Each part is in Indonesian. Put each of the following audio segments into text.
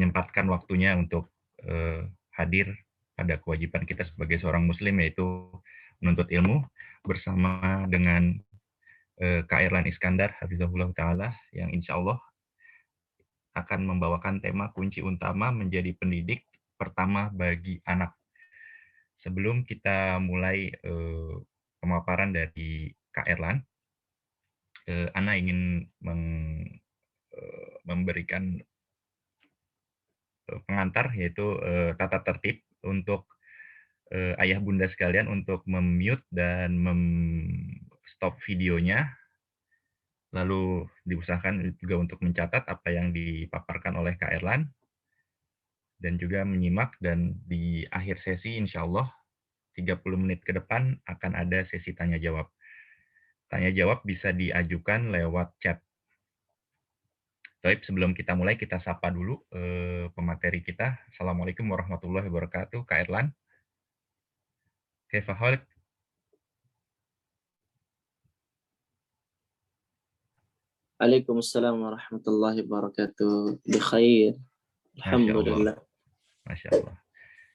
menyempatkan waktunya untuk hadir pada kewajiban kita sebagai seorang muslim, yaitu menuntut ilmu bersama dengan Kak Erlan Iskandar hafizahullah taala, yang insya Allah akan membawakan tema kunci utama menjadi pendidik pertama bagi anak. Sebelum kita mulai pemaparan dari Kak Erlan, Ana ingin memberikan pengantar, yaitu tata tertib untuk ayah bunda sekalian untuk mem-mute dan stop videonya, lalu diusahakan juga untuk mencatat apa yang dipaparkan oleh Kak Erlan, dan juga menyimak, dan di akhir sesi insya Allah 30 menit ke depan akan ada sesi tanya jawab. Tanya jawab bisa diajukan lewat chat. Baik, sebelum kita mulai, kita sapa dulu pemateri kita. Assalamualaikum warahmatullahi wabarakatuh, Kak Erlan. Kaifa halik? Waalaikumsalam warahmatullahi wabarakatuh. Bikhair. Masya Allah. Alhamdulillah. Masya Allah.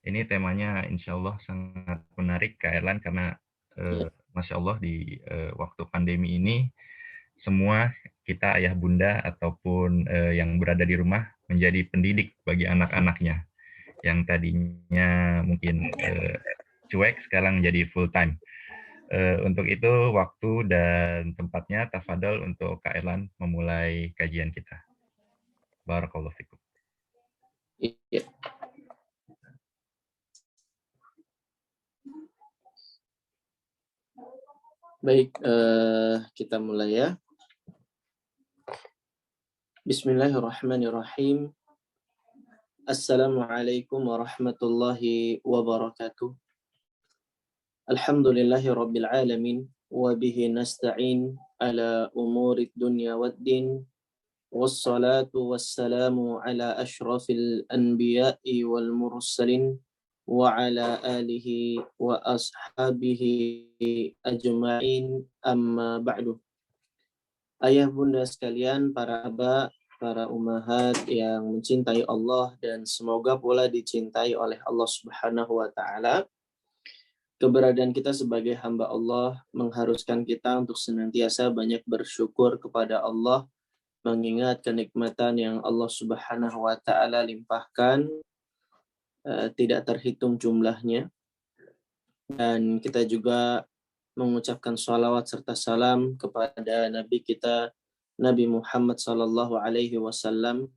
Ini temanya insya Allah sangat menarik, Kak Erlan, karena Masya Allah di waktu pandemi ini semua kita ayah bunda ataupun yang berada di rumah menjadi pendidik bagi anak-anaknya yang tadinya mungkin cuek, sekarang menjadi full time. Untuk itu waktu dan tempatnya tafadhol untuk Kak Erlan memulai kajian kita. Barakallahu fikum. Iya. Baik, kita mulai ya. Bismillahirrahmanirrahim. Assalamualaikum warahmatullahi wabarakatuh. Alhamdulillahi rabbil alamin. Wa bihi nasta'in ala umurid dunya waddin. Wassalatu wassalamu ala ashrafil anbiya'i wal mursalin. Wa ala alihi wa ashabihi ajma'in, amma ba'du. Ayah bunda sekalian, para aba, para ummahat yang mencintai Allah dan semoga pula dicintai oleh Allah Subhanahu wa taala. Keberadaan kita sebagai hamba Allah mengharuskan kita untuk senantiasa banyak bersyukur kepada Allah, mengingat kenikmatan yang Allah Subhanahu wa taala limpahkan tidak terhitung jumlahnya. Dan kita juga mengucapkan salawat serta salam kepada Nabi kita, Nabi Muhammad sallallahu alaihi wasallam,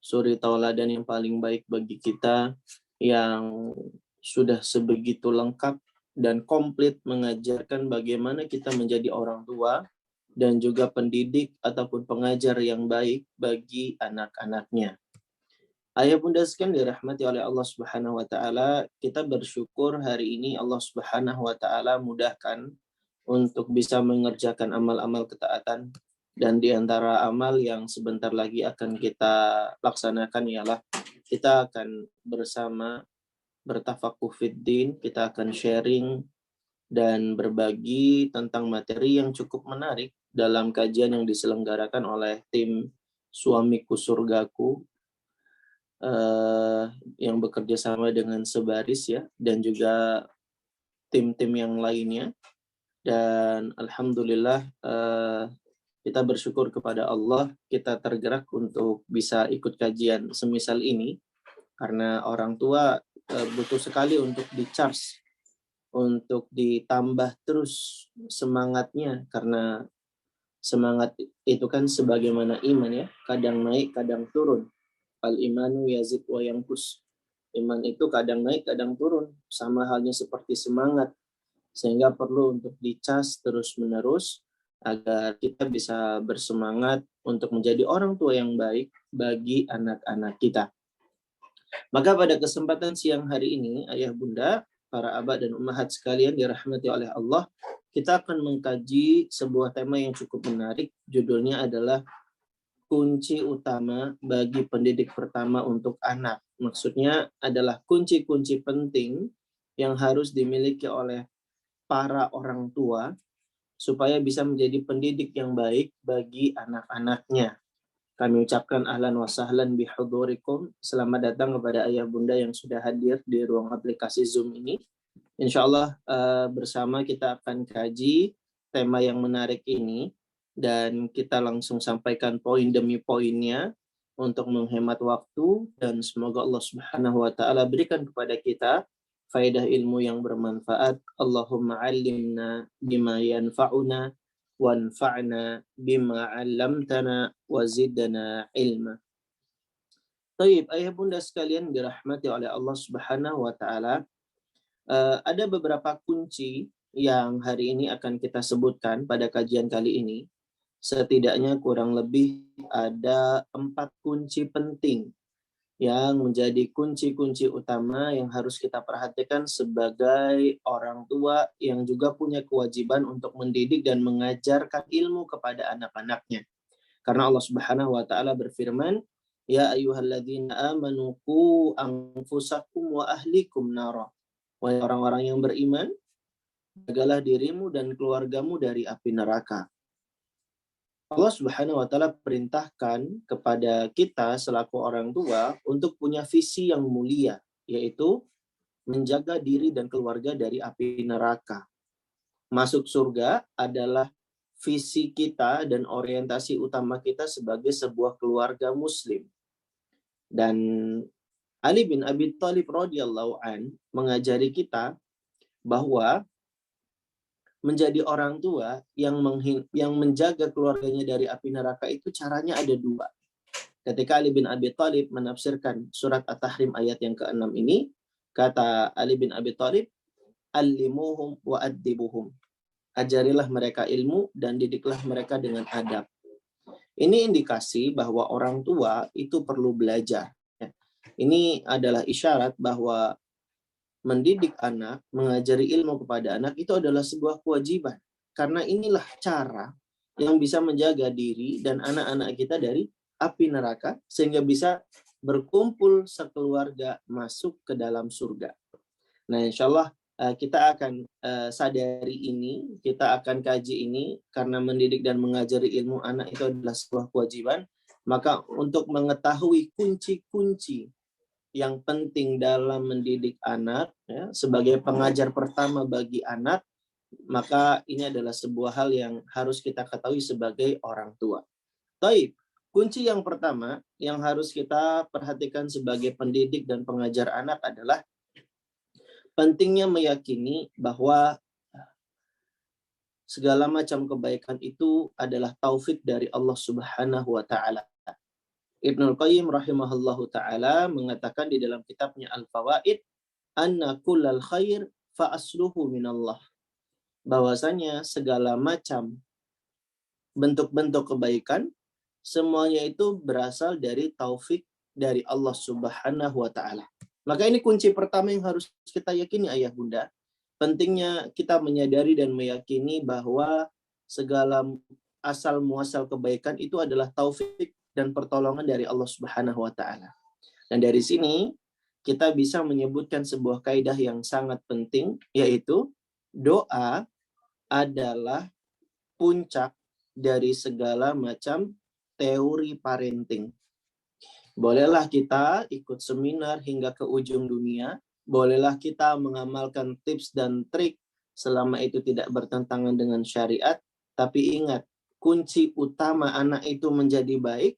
suri tauladan yang paling baik bagi kita, yang sudah sebegitu lengkap dan komplit mengajarkan bagaimana kita menjadi orang tua dan juga pendidik ataupun pengajar yang baik bagi anak-anaknya. Ayah bunda sekalian dirahmati oleh Allah Subhanahu wa taala, kita bersyukur hari ini Allah Subhanahu wa taala mudahkan untuk bisa mengerjakan amal-amal ketaatan, dan di antara amal yang sebentar lagi akan kita laksanakan ialah kita akan bersama bertafakuh fiddin, kita akan sharing dan berbagi tentang materi yang cukup menarik dalam kajian yang diselenggarakan oleh tim Suamiku Surgaku yang bekerja sama dengan Sebaris ya, dan juga tim-tim yang lainnya. Dan alhamdulillah kita bersyukur kepada Allah, kita tergerak untuk bisa ikut kajian semisal ini, karena orang tua butuh sekali untuk di-charge, untuk ditambah terus semangatnya, karena semangat itu kan sebagaimana iman ya, kadang naik kadang turun. Al-imanu yazid wa yanqus. Iman itu kadang naik kadang turun, sama halnya seperti semangat, sehingga perlu untuk dicas terus-menerus agar kita bisa bersemangat untuk menjadi orang tua yang baik bagi anak-anak kita. Maka pada kesempatan siang hari ini, ayah bunda, para abah dan ummahat sekalian dirahmati oleh Allah, kita akan mengkaji sebuah tema yang cukup menarik. Judulnya adalah kunci utama bagi pendidik pertama untuk anak. Maksudnya adalah kunci-kunci penting yang harus dimiliki oleh para orang tua supaya bisa menjadi pendidik yang baik bagi anak-anaknya. Kami ucapkan ahlan wa sahlan bihudurikum. Selamat datang kepada ayah bunda yang sudah hadir di ruang aplikasi Zoom ini. Insya Allah bersama kita akan kaji tema yang menarik ini dan kita langsung sampaikan poin demi poinnya untuk menghemat waktu, dan semoga Allah Subhanahu wa taala berikan kepada kita faedah ilmu yang bermanfaat. Allahumma 'allimna bima yanfa'una wanfa'na bima 'allamtana wa zidna ilma. Baik, ayah bunda sekalian dirahmati oleh Allah Subhanahu wa taala. Ada beberapa kunci yang hari ini akan kita sebutkan pada kajian kali ini. Setidaknya kurang lebih ada 4 kunci penting yang menjadi kunci-kunci utama yang harus kita perhatikan sebagai orang tua yang juga punya kewajiban untuk mendidik dan mengajarkan ilmu kepada anak-anaknya. Karena Allah Subhanahu wa taala berfirman, "Ya ayyuhalladzina amanu qu anfusakum wa ahlikum nara." Wahai orang-orang yang beriman, jagalah dirimu dan keluargamu dari api neraka. Allah Subhanahu wa taala perintahkan kepada kita selaku orang tua untuk punya visi yang mulia, yaitu menjaga diri dan keluarga dari api neraka. Masuk surga adalah visi kita dan orientasi utama kita sebagai sebuah keluarga muslim. Dan Ali bin Abi Thalib radhiyallahu an mengajari kita bahwa menjadi orang tua yang menjaga keluarganya dari api neraka itu caranya ada 2. Ketika Ali bin Abi Thalib menafsirkan surat At-Tahrim ayat yang ke-6 ini, kata Ali bin Abi Thalib, "Allimuhum wa addibuhum." Ajarilah mereka ilmu dan didiklah mereka dengan adab. Ini indikasi bahwa orang tua itu perlu belajar. Ini adalah isyarat bahwa mendidik anak, mengajari ilmu kepada anak itu adalah sebuah kewajiban. Karena inilah cara yang bisa menjaga diri dan anak-anak kita dari api neraka sehingga bisa berkumpul sekeluarga masuk ke dalam surga. Nah, insya Allah kita akan sadari ini, kita akan kaji ini karena mendidik dan mengajari ilmu anak itu adalah sebuah kewajiban. Maka untuk mengetahui kunci-kunci yang penting dalam mendidik anak, ya, sebagai pengajar pertama bagi anak, maka ini adalah sebuah hal yang harus kita ketahui sebagai orang tua. Baik, kunci yang pertama yang harus kita perhatikan sebagai pendidik dan pengajar anak adalah pentingnya meyakini bahwa segala macam kebaikan itu adalah taufik dari Allah Subhanahu wa taala. Ibnul Qayyim rahimahullahu ta'ala mengatakan di dalam kitabnya Al-Fawaid, anna kullal khair fa asluhu minallah. Bahwasanya segala macam bentuk-bentuk kebaikan, semuanya itu berasal dari taufik dari Allah Subhanahu wa ta'ala. Maka ini kunci pertama yang harus kita yakini ayah bunda. Pentingnya kita menyadari dan meyakini bahwa segala asal muasal kebaikan itu adalah taufik dan pertolongan dari Allah Subhanahu wa taala. Dan dari sini kita bisa menyebutkan sebuah kaidah yang sangat penting, yaitu doa adalah puncak dari segala macam teori parenting. Bolehlah kita ikut seminar hingga ke ujung dunia, bolehlah kita mengamalkan tips dan trik selama itu tidak bertentangan dengan syariat, tapi ingat, kunci utama anak itu menjadi baik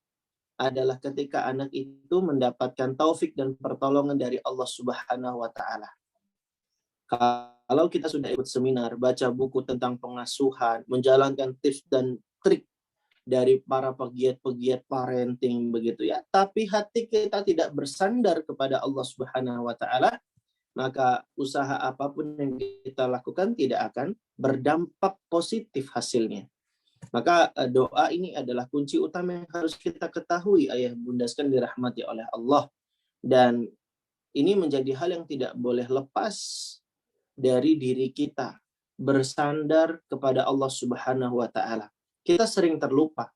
adalah ketika anak itu mendapatkan taufik dan pertolongan dari Allah Subhanahu wa taala. Kalau kita sudah ikut seminar, baca buku tentang pengasuhan, menjalankan tips dan trik dari para pegiat-pegiat parenting begitu ya, tapi hati kita tidak bersandar kepada Allah Subhanahu wa taala, maka usaha apapun yang kita lakukan tidak akan berdampak positif hasilnya. Maka doa ini adalah kunci utama yang harus kita ketahui ayah bunda sekalian dirahmati oleh Allah. Dan ini menjadi hal yang tidak boleh lepas dari diri kita, bersandar kepada Allah Subhanahu wa taala. Kita sering terlupa.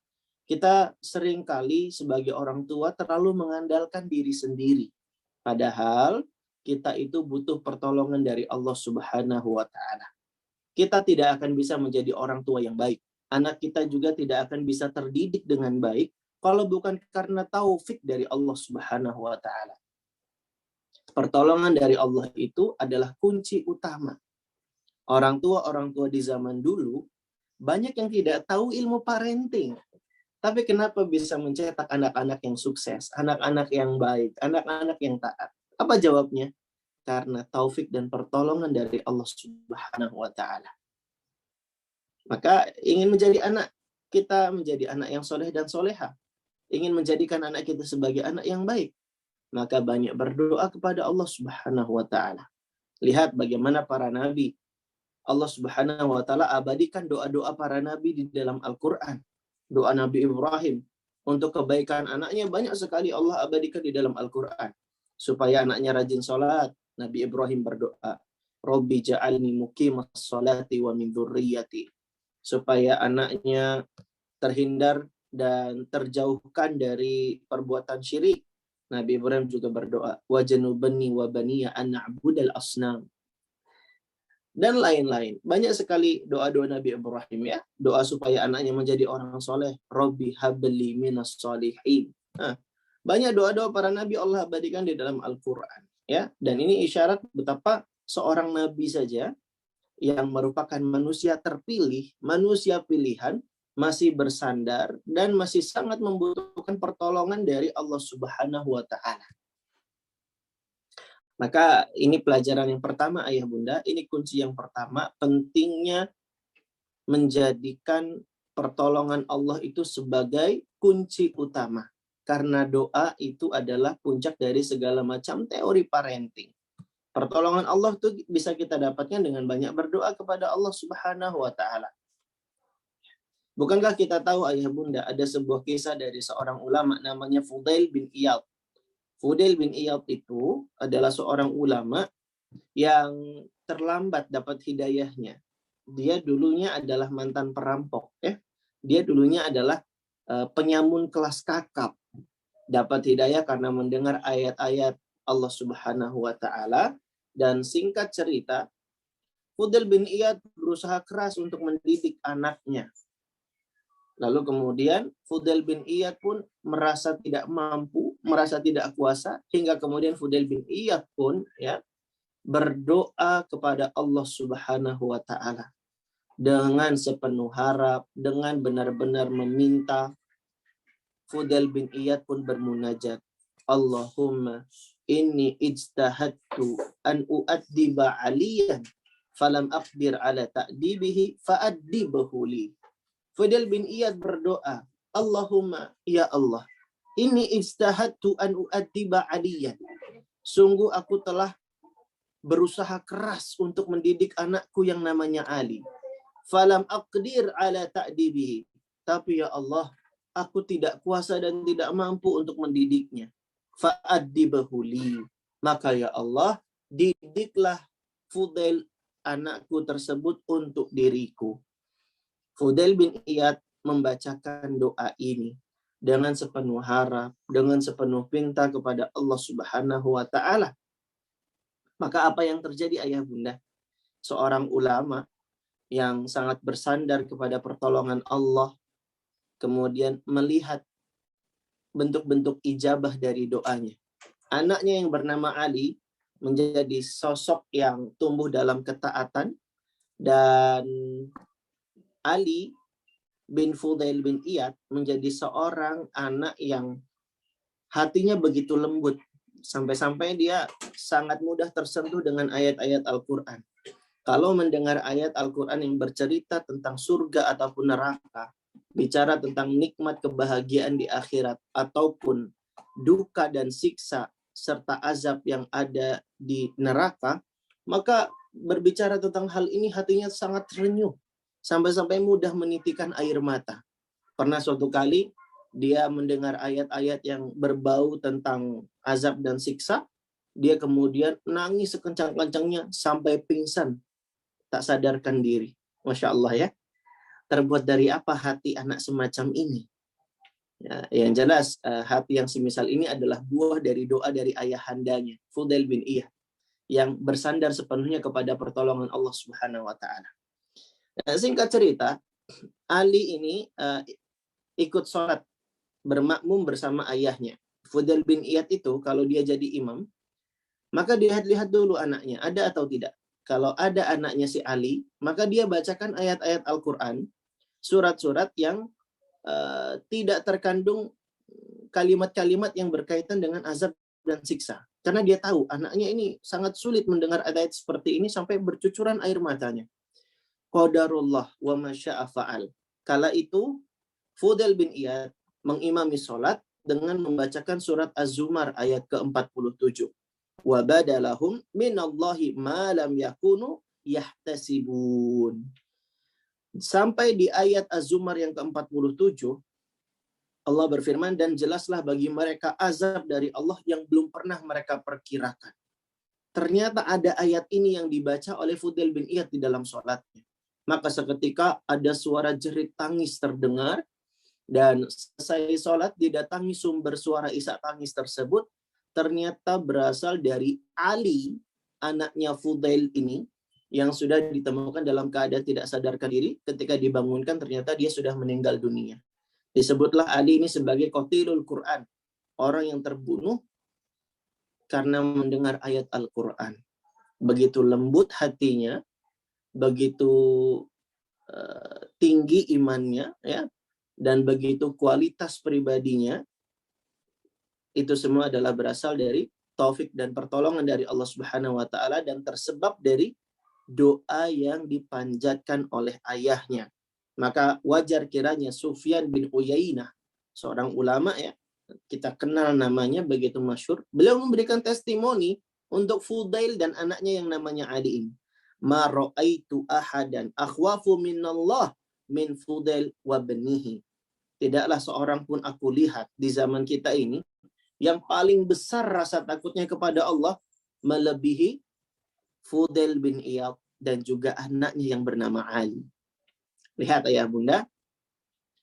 Kita sering kali sebagai orang tua terlalu mengandalkan diri sendiri. Padahal kita itu butuh pertolongan dari Allah Subhanahu wa taala. Kita tidak akan bisa menjadi orang tua yang baik. Anak kita juga tidak akan bisa terdidik dengan baik kalau bukan karena taufik dari Allah Subhanahu wa taala. Pertolongan dari Allah itu adalah kunci utama. Orang tua di zaman dulu banyak yang tidak tahu ilmu parenting. Tapi kenapa bisa mencetak anak-anak yang sukses, anak-anak yang baik, anak-anak yang taat? Apa jawabnya? Karena taufik dan pertolongan dari Allah Subhanahu wa taala. Maka ingin menjadi anak kita menjadi anak yang soleh dan soleha. Ingin menjadikan anak kita sebagai anak yang baik. Maka banyak berdoa kepada Allah Subhanahu wa taala. Lihat bagaimana para nabi. Allah Subhanahu wa taala abadikan doa-doa para nabi di dalam Al-Qur'an. Doa Nabi Ibrahim untuk kebaikan anaknya banyak sekali Allah abadikan di dalam Al-Qur'an. Supaya anaknya rajin sholat, Nabi Ibrahim berdoa, Rabbi ja'alni muqimas sholati wa min dzurriyyati. Supaya anaknya terhindar dan terjauhkan dari perbuatan syirik. Nabi Ibrahim juga berdoa, wajnubni wa baniya an na'budal asnam. Dan lain-lain. Banyak sekali doa-doa Nabi Ibrahim ya. Doa supaya anaknya menjadi orang soleh. Rabbi habli minas solihin. Banyak doa-doa para nabi Allah abadikan di dalam Al-Quran. Ya. Dan ini isyarat betapa seorang nabi saja yang merupakan manusia terpilih, manusia pilihan, masih bersandar dan masih sangat membutuhkan pertolongan dari Allah Subhanahu wa taala. Maka ini pelajaran yang pertama ayah bunda, ini kunci yang pertama, pentingnya menjadikan pertolongan Allah itu sebagai kunci utama. Karena doa itu adalah puncak dari segala macam teori parenting. Pertolongan Allah itu bisa kita dapatkan dengan banyak berdoa kepada Allah Subhanahu wa taala. Bukankah kita tahu ayah bunda ada sebuah kisah dari seorang ulama namanya Fudail bin Iyad. Fudail bin Iyad itu adalah seorang ulama yang terlambat dapat hidayahnya. Dia dulunya adalah mantan perampok. Dia dulunya adalah penyamun kelas kakap. Dapat hidayah karena mendengar ayat-ayat Allah Subhanahu wa taala. Dan singkat cerita, Fudail bin Iyad berusaha keras untuk mendidik anaknya. Lalu kemudian Fudail bin Iyad pun merasa tidak mampu, merasa tidak kuasa, hingga kemudian Fudail bin Iyad pun ya berdoa kepada Allah Subhanahu wa taala dengan sepenuh harap, dengan benar-benar meminta. Fudail bin Iyad pun bermunajat, Allahumma inni ijtahadtu an uaddiba aliyan falam aqdir ala ta'dibihi fa'addibahu li. Fudail bin Iyad berdoa, Allahumma ya Allah, ini ijtahadtu an uaddiba aliyan. Sungguh aku telah berusaha keras untuk mendidik anakku yang namanya Ali. Falam aqdir ala ta'dibihi. Tapi ya Allah, aku tidak kuasa dan tidak mampu untuk mendidiknya. Fa'addibahu li. Maka ya Allah, didiklah Fudail anakku tersebut untuk diriku. Fudail bin Iyad membacakan doa ini dengan sepenuh harap, dengan sepenuh pinta kepada Allah Subhanahu wa taala. Maka apa yang terjadi ayah bunda? Seorang ulama yang sangat bersandar kepada pertolongan Allah, kemudian melihat bentuk-bentuk ijabah dari doanya. Anaknya yang bernama Ali menjadi sosok yang tumbuh dalam ketaatan, dan Ali bin Fudail bin Iyad menjadi seorang anak yang hatinya begitu lembut, sampai-sampai dia sangat mudah tersentuh dengan ayat-ayat Al-Quran. Kalau mendengar ayat Al-Quran yang bercerita tentang surga ataupun neraka, bicara tentang nikmat kebahagiaan di akhirat, ataupun duka dan siksa serta azab yang ada di neraka, maka berbicara tentang hal ini hatinya sangat renyuh, sampai-sampai mudah menitikan air mata. Pernah suatu kali dia mendengar ayat-ayat yang berbau tentang azab dan siksa, dia kemudian nangis sekencang-kencangnya sampai pingsan, tak sadarkan diri. Masya Allah ya. Terbuat dari apa hati anak semacam ini? Ya, yang jelas hati yang semisal ini adalah buah dari doa dari ayahandanya, Fudail bin Iyad, yang bersandar sepenuhnya kepada pertolongan Allah Subhanahu wa taala. Singkat cerita, Ali ini ikut sholat bermakmum bersama ayahnya. Fudail bin Iyad itu kalau dia jadi imam, maka dilihat dulu anaknya, ada atau tidak. Kalau ada anaknya si Ali, maka dia bacakan ayat-ayat Al-Quran, surat-surat yang tidak terkandung kalimat-kalimat yang berkaitan dengan azab dan siksa. Karena dia tahu anaknya ini sangat sulit mendengar ayat seperti ini sampai bercucuran air matanya. Qadarullah wa masya'a fa'al. Kala itu, Fudail bin Iyad mengimami sholat dengan membacakan surat Az-Zumar ayat ke-47. Wa badalahum minallahi ma lam yakunu yahtasibun. Sampai di ayat Az-Zumar yang ke-47, Allah berfirman, dan jelaslah bagi mereka azab dari Allah yang belum pernah mereka perkirakan. Ternyata ada ayat ini yang dibaca oleh Fudail bin Iyad di dalam sholatnya. Maka seketika ada suara jerit tangis terdengar, dan selesai sholat didatangi sumber suara isak tangis tersebut, ternyata berasal dari Ali, anaknya Fudail ini, yang sudah ditemukan dalam keadaan tidak sadarkan diri. Ketika dibangunkan ternyata dia sudah meninggal dunia. Disebutlah Ali ini sebagai qatilul Quran, orang yang terbunuh karena mendengar ayat Al-Quran. Begitu lembut hatinya, begitu tinggi imannya, ya, dan begitu kualitas pribadinya, itu semua adalah berasal dari taufik dan pertolongan dari Allah Subhanahu wa taala dan tersebab dari doa yang dipanjatkan oleh ayahnya. Maka wajar kiranya Sufyan bin Uyainah, seorang ulama ya, kita kenal namanya begitu masyhur, beliau memberikan testimoni untuk Fudail dan anaknya yang namanya Ali ini. Ma ra'aitu ahadan akhwafu minallah min Fudail wa banihi. Tidaklah seorang pun aku lihat di zaman kita ini yang paling besar rasa takutnya kepada Allah melebihi Fudail bin Iyad dan juga anaknya yang bernama Ali. Lihat ayah bunda,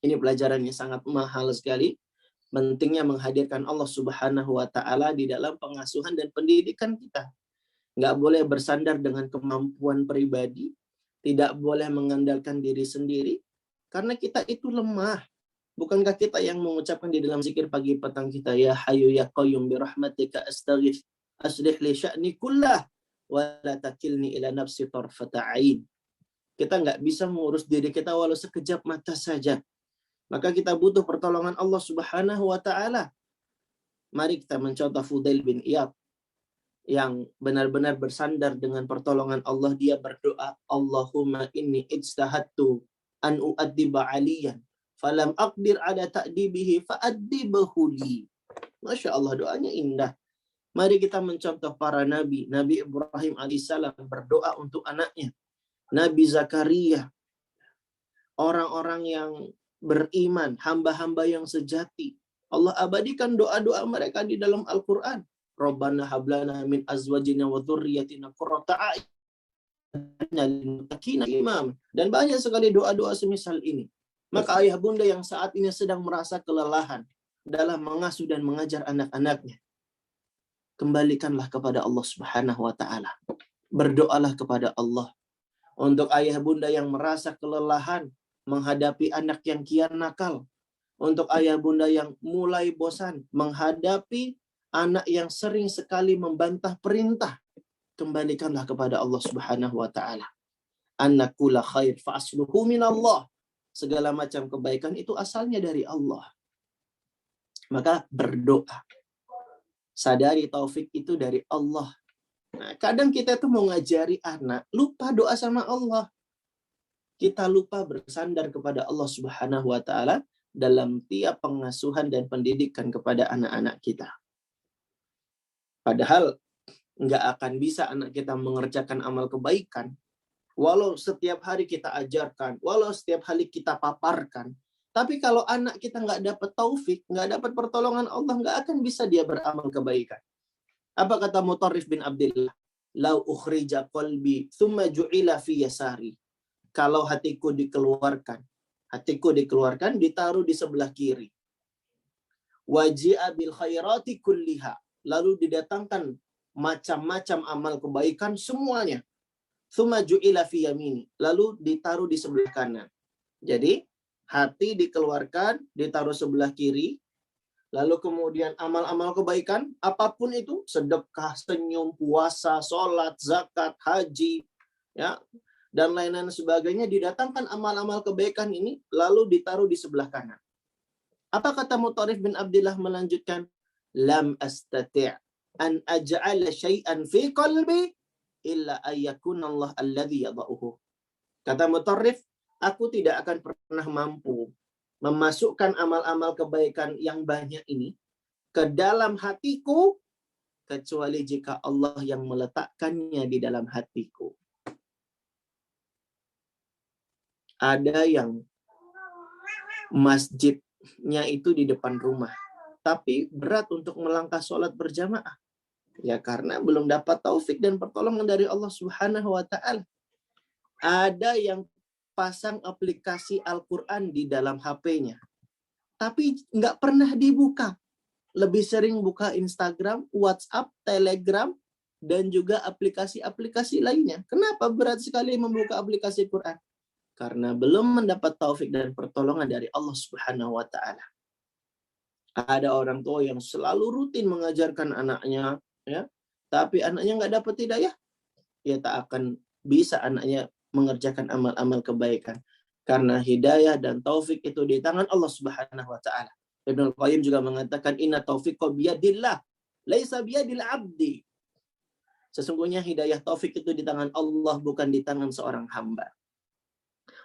ini pelajarannya sangat mahal sekali. Pentingnya menghadirkan Allah Subhanahu wa taala di dalam pengasuhan dan pendidikan kita. Nggak boleh bersandar dengan kemampuan pribadi, tidak boleh mengandalkan diri sendiri, karena kita itu lemah. Bukankah kita yang mengucapkan di dalam zikir pagi petang kita, ya Hayyu ya Qayyum bi rahmatika astaghits aslih li sya'ni kullah wa la takilni ila nafsi tarfata ain. Kita nggak bisa mengurus diri kita walau sekejap mata saja. Maka kita butuh pertolongan Allah Subhanahu wa taala. Mari kita mencontoh Fudail bin Iyad yang benar-benar bersandar dengan pertolongan Allah. Dia berdoa, Allahumma inni ijtahadtu an u'addiba aliyan falam aqdir ala ta'dibihi fa'addibahu li. Masya Allah, doanya indah. Mari kita mencontoh para nabi. Nabi Ibrahim alaihissalam berdoa untuk anaknya. Nabi Zakaria, orang-orang yang beriman, hamba-hamba yang sejati. Allah abadikan doa-doa mereka di dalam Al-Quran. Rabbana hablana min azwajina wa dhurriyyatina qurrata a'yun lil muttaqina imam. Dan banyak sekali doa-doa semisal ini. Maka ayah bunda yang saat ini sedang merasa kelelahan dalam mengasuh dan mengajar anak-anaknya, kembalikanlah kepada Allah Subhanahu wa taala. Berdoalah kepada Allah. Untuk ayah bunda yang merasa kelelahan menghadapi anak yang kian nakal. Untuk ayah bunda yang mulai bosan menghadapi anak yang sering sekali membantah perintah. Kembalikanlah kepada Allah Subhanahu wa taala. Annakula khair fa'asluhu minallah. Segala macam kebaikan itu asalnya dari Allah. Maka berdoa. Sadari taufik itu dari Allah. Nah, kadang kita tuh mau ngajari anak, lupa doa sama Allah. Kita lupa bersandar kepada Allah Subhanahu wa taala dalam tiap pengasuhan dan pendidikan kepada anak-anak kita. Padahal nggak akan bisa anak kita mengerjakan amal kebaikan walau setiap hari kita ajarkan, walau setiap hari kita paparkan. Tapi kalau anak kita nggak dapat taufik, nggak dapat pertolongan Allah, nggak akan bisa dia beramal kebaikan. Apa kata Mutarrif bin Abdillah? Lau ukhrija qalbi thumma ju'ila fi yasari. Kalau hatiku dikeluarkan, ditaruh di sebelah kiri. Waji'a bil khairati kulliha. Lalu didatangkan macam-macam amal kebaikan semuanya. Thumma ju'ila fi yamini. Lalu ditaruh di sebelah kanan. Jadi, hati dikeluarkan, ditaruh sebelah kiri, Lalu kemudian amal-amal kebaikan, apapun itu, sedekah, senyum, puasa, sholat, zakat, haji, ya, dan lain-lain sebagainya, didatangkan amal-amal kebaikan ini, lalu ditaruh di sebelah kanan. Apa kata Mutarif bin Abdillah melanjutkan? Lam astati' an aj'ala syai'an fi qalbi illa ayyakuna Allah alladhi yada'uhu. Kata Mutarif, aku tidak akan pernah mampu memasukkan amal-amal kebaikan yang banyak ini ke dalam hatiku kecuali jika Allah yang meletakkannya di dalam hatiku. Ada yang masjidnya itu di depan rumah, tapi berat untuk melangkah sholat berjamaah. Ya karena belum dapat taufik dan pertolongan dari Allah Subhanahu wa Ta'ala. Ada yang pasang aplikasi Al-Quran di dalam HP-nya, tapi nggak pernah dibuka. Lebih sering buka Instagram, WhatsApp, Telegram, dan juga aplikasi-aplikasi lainnya. Kenapa berat sekali membuka aplikasi Quran? Karena belum mendapat taufik dan pertolongan dari Allah Subhanahu wa Ta'ala. Ada orang tua yang selalu rutin mengajarkan anaknya, ya, tapi anaknya nggak dapat hidayah, ya tak akan bisa anaknya mengerjakan amal-amal kebaikan. Karena hidayah dan taufik itu di tangan Allah Subhanahu wa Ta'ala. Ibnu Qayyim juga mengatakan inna taufiqa biyadillah, laisa biyadil abdi. Sesungguhnya hidayah taufik itu di tangan Allah, bukan di tangan seorang hamba.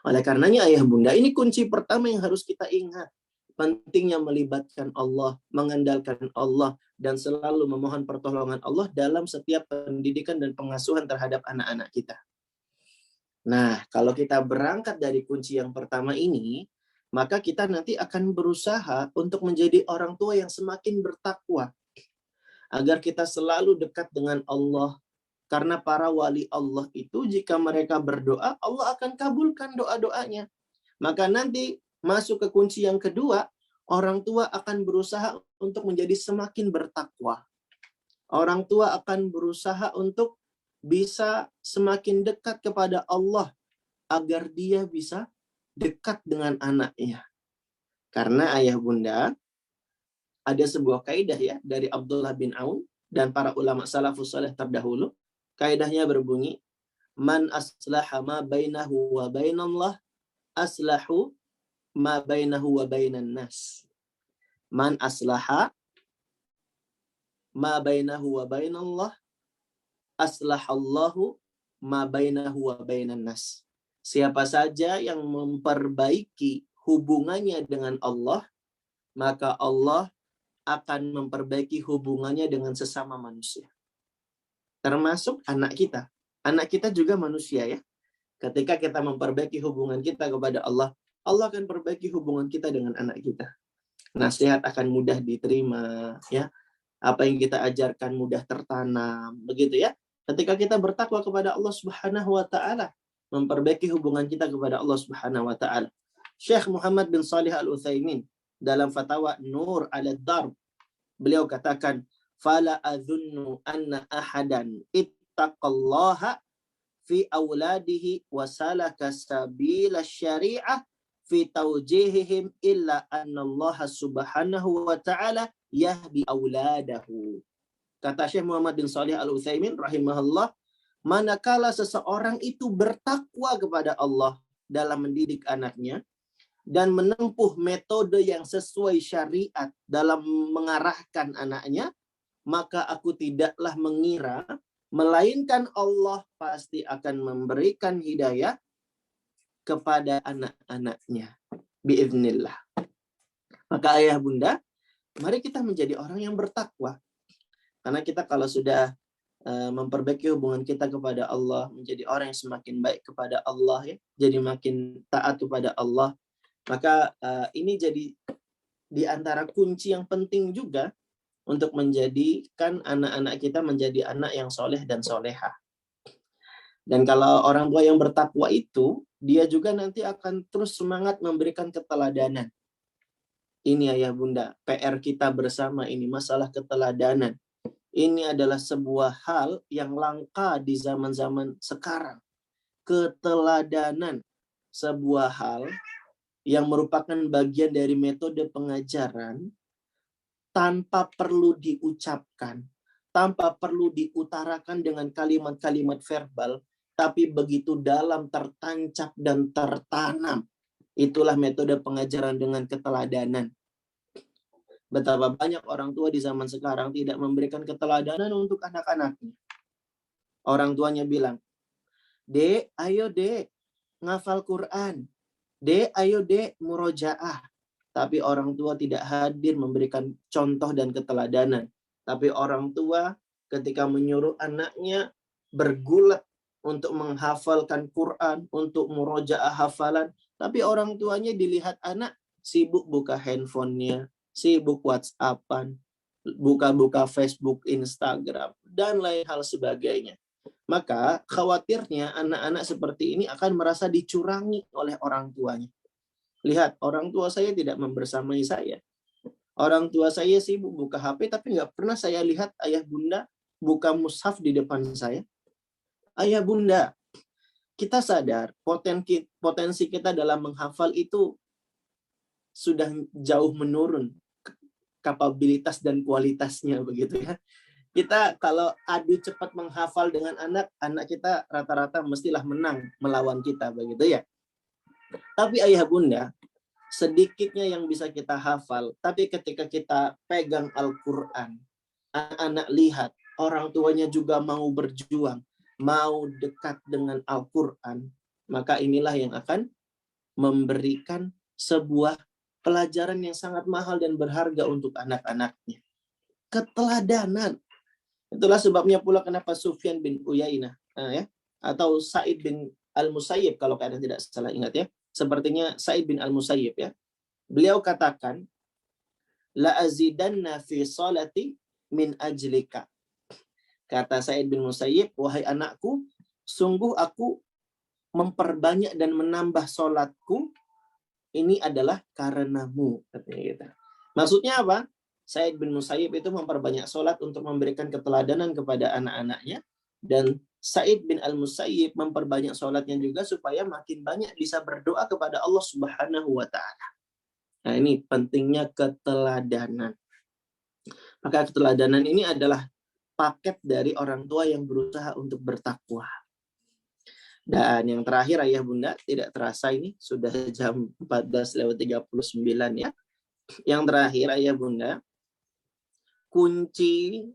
Oleh karenanya ayah bunda, ini kunci pertama yang harus kita ingat. Pentingnya melibatkan Allah, mengandalkan Allah, dan selalu memohon pertolongan Allah dalam setiap pendidikan dan pengasuhan terhadap anak-anak kita. Nah, kalau kita berangkat dari kunci yang pertama ini, maka kita nanti akan berusaha untuk menjadi orang tua yang semakin bertakwa. Agar kita selalu dekat dengan Allah. Karena para wali Allah itu jika mereka berdoa, Allah akan kabulkan doa-doanya. Maka nanti masuk ke kunci yang kedua, orang tua akan berusaha untuk menjadi semakin bertakwa. Orang tua akan berusaha untuk bisa semakin dekat kepada Allah agar dia bisa dekat dengan anaknya. Karena ayah bunda, ada sebuah kaidah ya dari Abdullah bin Aun dan para ulama salafus saleh terdahulu. Kaidahnya berbunyi, man aslaha ma bainahu wa bainallah aslahu ma bainahu wa bainan nas. Man aslaha ma bainahu wa bainallah aslahallahu ma bainahu wa bainan nas. Siapa saja yang memperbaiki hubungannya dengan Allah, maka Allah akan memperbaiki hubungannya dengan sesama manusia. Termasuk anak kita. Anak kita juga manusia ya. Ketika kita memperbaiki hubungan kita kepada Allah, Allah akan perbaiki hubungan kita dengan anak kita. Nasihat akan mudah diterima, ya. Apa yang kita ajarkan mudah tertanam, begitu ya. Ketika kita bertakwa kepada Allah Subhanahu wa Ta'ala, memperbaiki hubungan kita kepada Allah Subhanahu wa Ta'ala. Syekh Muhammad bin Shalih Al-Utsaimin dalam fatwa Nur al-Darb, beliau katakan, fala adhunnu anna ahadan ittaqallaha fi auladihi wa salaka sabila syari'ah fi tawjihihim illa anna Allah Subhanahu wa Ta'ala yahdi auladahu. Kata Syekh Muhammad bin Shalih Al-Utsaimin rahimahullah, manakala seseorang itu bertakwa kepada Allah dalam mendidik anaknya dan menempuh metode yang sesuai syariat dalam mengarahkan anaknya, maka aku tidaklah mengira melainkan Allah pasti akan memberikan hidayah kepada anak-anaknya biiznillah. Maka ayah bunda, mari kita menjadi orang yang bertakwa. Karena kita kalau sudah memperbaiki hubungan kita kepada Allah, menjadi orang yang semakin baik kepada Allah, ya, jadi makin taat kepada Allah, maka ini jadi di antara kunci yang penting juga untuk menjadikan anak-anak kita menjadi anak yang soleh dan soleha. Dan kalau orang tua yang bertakwa itu, dia juga nanti akan terus semangat memberikan keteladanan. Ini ayah bunda, PR kita bersama ini, masalah keteladanan. Ini adalah sebuah hal yang langka di zaman-zaman sekarang. Keteladanan, sebuah hal yang merupakan bagian dari metode pengajaran tanpa perlu diucapkan, tanpa perlu diutarakan dengan kalimat-kalimat verbal, tapi begitu dalam, tertancap, dan tertanam. Itulah metode pengajaran dengan keteladanan. Betapa banyak orang tua di zaman sekarang tidak memberikan keteladanan untuk anak-anaknya. Orang tuanya bilang, "Dek, ayo dek, ngafal Quran. Dek, ayo dek, murojaah." Tapi orang tua tidak hadir memberikan contoh dan keteladanan. Tapi orang tua ketika menyuruh anaknya bergulat untuk menghafalkan Quran, untuk murojaah hafalan, tapi orang tuanya dilihat anak sibuk buka handphonenya, sibuk WhatsApp-an, buka-buka Facebook, Instagram, dan lain hal sebagainya. Maka khawatirnya anak-anak seperti ini akan merasa dicurangi oleh orang tuanya. Lihat, orang tua saya tidak membersamai saya. Orang tua saya sibuk buka HP, tapi nggak pernah saya lihat ayah bunda buka mushaf di depan saya. Ayah bunda, kita sadar potensi kita dalam menghafal itu sudah jauh menurun kapabilitas dan kualitasnya, begitu ya. Kita kalau adu cepat menghafal dengan anak kita rata-rata mestilah menang melawan kita, begitu ya. Tapi ayah bunda, sedikitnya yang bisa kita hafal, tapi ketika kita pegang Al-Quran, anak-anak lihat orang tuanya juga mau berjuang, mau dekat dengan Al-Quran, maka inilah yang akan memberikan sebuah pelajaran yang sangat mahal dan berharga untuk anak-anaknya. Keteladanan. Itulah sebabnya pula kenapa Sufyan bin Uyainah atau Sa'id bin Al-Musayyib, kalau kalian tidak salah ingat ya. Sepertinya Sa'id bin Al-Musayyib ya. Beliau katakan, la azidanna fi salati min ajlika. Kata Sa'id bin Musayyib, wahai anakku, sungguh aku memperbanyak dan menambah salatku ini adalah karenamu, katanya gitu. Maksudnya apa? Sa'id bin Musayyib itu memperbanyak salat untuk memberikan keteladanan kepada anak-anaknya, dan Sa'id bin Al-Musayyib memperbanyak salatnya juga supaya makin banyak bisa berdoa kepada Allah Subhanahu wa taala. Nah, ini pentingnya keteladanan. Maka keteladanan ini adalah paket dari orang tua yang berusaha untuk bertakwa. Dan yang terakhir ayah bunda, tidak terasa ini sudah jam 14:39 ya. Yang terakhir ayah bunda, kunci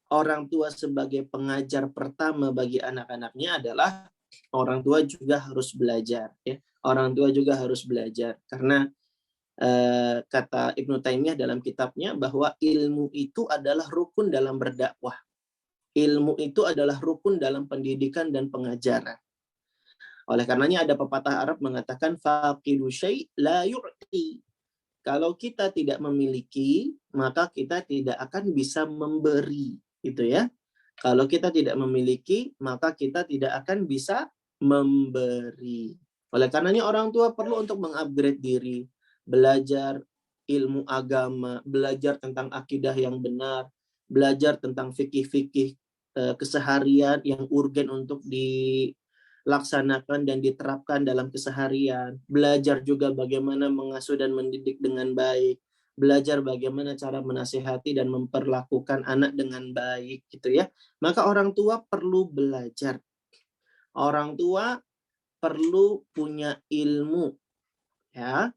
orang tua sebagai pengajar pertama bagi anak-anaknya adalah orang tua juga harus belajar ya. Orang tua juga harus belajar karena kata Ibnu Taimiyah dalam kitabnya bahwa ilmu itu adalah rukun dalam berdakwah. Ilmu itu adalah rukun dalam pendidikan dan pengajaran. Oleh karenanya ada pepatah Arab mengatakan faqidu syai' la yu'ti. Kalau kita tidak memiliki, maka kita tidak akan bisa memberi, gitu ya. Kalau kita tidak memiliki, maka kita tidak akan bisa memberi. Oleh karenanya orang tua perlu untuk mengupgrade diri, belajar ilmu agama, belajar tentang akidah yang benar, belajar tentang fikih-fikih keseharian yang urgen untuk dilaksanakan dan diterapkan dalam keseharian, belajar juga bagaimana mengasuh dan mendidik dengan baik, belajar bagaimana cara menasihati dan memperlakukan anak dengan baik, gitu ya. Maka orang tua perlu belajar. Orang tua perlu punya ilmu, ya.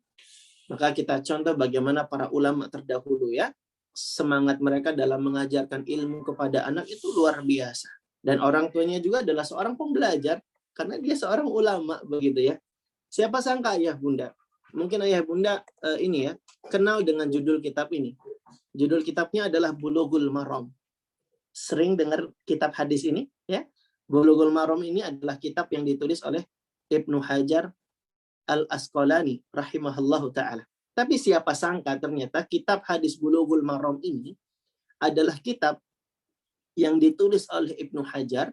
Maka kita contoh bagaimana para ulama terdahulu ya, semangat mereka dalam mengajarkan ilmu kepada anak itu luar biasa. Dan orang tuanya juga adalah seorang pembelajar karena dia seorang ulama, begitu ya. Siapa sangka ayah bunda? Mungkin ayah bunda ini ya kenal dengan judul kitab ini. Judul kitabnya adalah Bulughul Maram. Sering dengar kitab hadis ini ya. Bulughul Maram ini adalah kitab yang ditulis oleh Ibnu Hajar Al-Asqalani rahimahullahu ta'ala. Tapi siapa sangka ternyata kitab hadis Bulughul Maram ini adalah kitab yang ditulis oleh Ibnu Hajar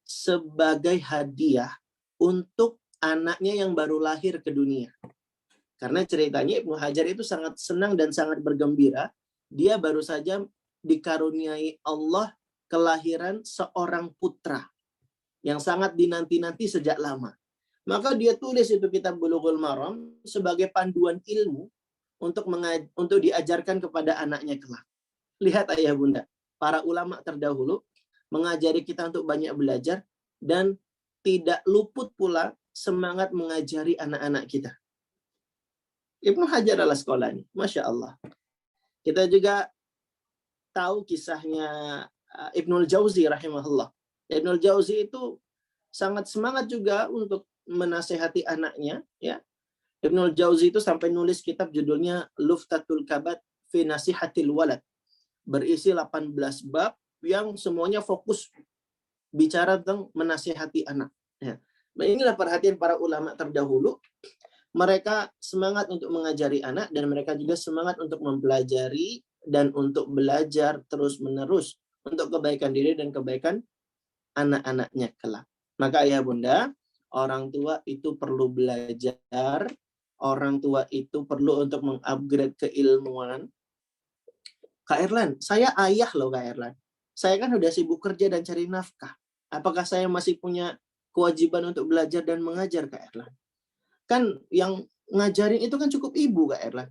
sebagai hadiah untuk anaknya yang baru lahir ke dunia. Karena ceritanya Ibnu Hajar itu sangat senang dan sangat bergembira. Dia baru saja dikaruniai Allah kelahiran seorang putra yang sangat dinanti-nanti sejak lama. Maka dia tulis itu kitab Bulughul Maram sebagai panduan ilmu untuk diajarkan kepada anaknya kelak. Lihat ayah bunda, para ulama terdahulu mengajari kita untuk banyak belajar dan tidak luput pula semangat mengajari anak-anak kita. Ibnu Hajar al-Asqalani, Masya Allah. Kita juga tahu kisahnya Ibnul Jauzi rahimahullah. Ibnul Jauzi itu sangat semangat juga untuk menasehati anaknya. Ya, Ibnul Jauzi itu sampai nulis kitab judulnya Luftatul Kabad fi Nasihatil Walad. Berisi 18 bab yang semuanya fokus bicara tentang menasihati anak. Ya. Nah, inilah perhatian para ulama terdahulu. Mereka semangat untuk mengajari anak dan mereka juga semangat untuk mempelajari dan untuk belajar terus-menerus untuk kebaikan diri dan kebaikan anak-anaknya kelak. Maka ayah bunda, orang tua itu perlu belajar, orang tua itu perlu untuk mengupgrade keilmuan. Kak Erlan, saya ayah loh Kak Erlan. Saya kan udah sibuk kerja dan cari nafkah. Apakah saya masih punya kewajiban untuk belajar dan mengajar Kak Erlan? Kan yang ngajarin itu kan cukup ibu Kak Erlan.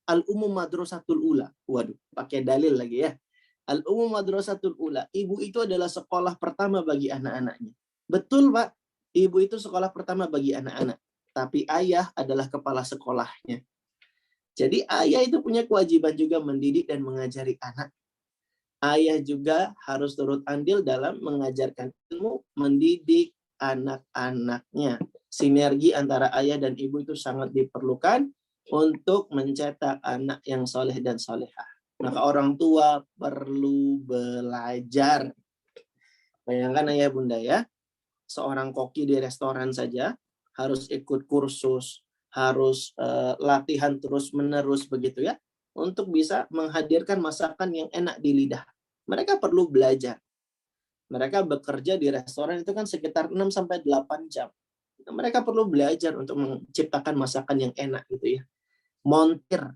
Al-Ummum Madrasatul Ula. Waduh, pakai dalil lagi ya. Al-Ummum Madrasatul Ula. Ibu itu adalah sekolah pertama bagi anak-anaknya. Betul Pak, ibu itu sekolah pertama bagi anak-anak. Tapi ayah adalah kepala sekolahnya. Jadi ayah itu punya kewajiban juga mendidik dan mengajari anak. Ayah juga harus turut andil dalam mengajarkan ilmu, mendidik anak-anaknya. Sinergi antara ayah dan ibu itu sangat diperlukan untuk mencetak anak yang soleh dan solehah. Maka orang tua perlu belajar. Bayangkan ayah bunda ya, seorang koki di restoran saja harus ikut kursus, harus latihan terus-menerus begitu ya, untuk bisa menghadirkan masakan yang enak di lidah. Mereka perlu belajar. Mereka bekerja di restoran itu kan sekitar 6-8 jam. Mereka perlu belajar untuk menciptakan masakan yang enak gitu ya. Montir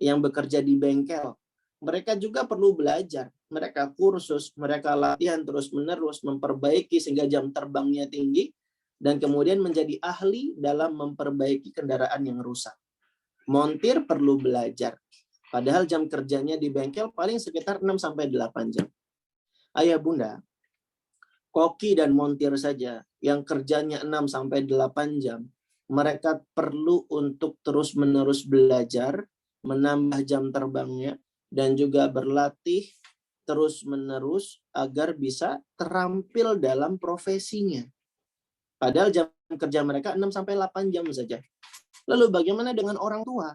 yang bekerja di bengkel, mereka juga perlu belajar. Mereka kursus, mereka latihan terus-menerus, memperbaiki sehingga jam terbangnya tinggi, dan kemudian menjadi ahli dalam memperbaiki kendaraan yang rusak. Montir perlu belajar. Padahal jam kerjanya di bengkel paling sekitar 6-8 jam. Ayah bunda, koki dan montir saja yang kerjanya 6-8 jam, mereka perlu untuk terus-menerus belajar, menambah jam terbangnya, dan juga berlatih terus-menerus agar bisa terampil dalam profesinya. Padahal jam kerja mereka 6-8 jam saja. Lalu bagaimana dengan orang tua?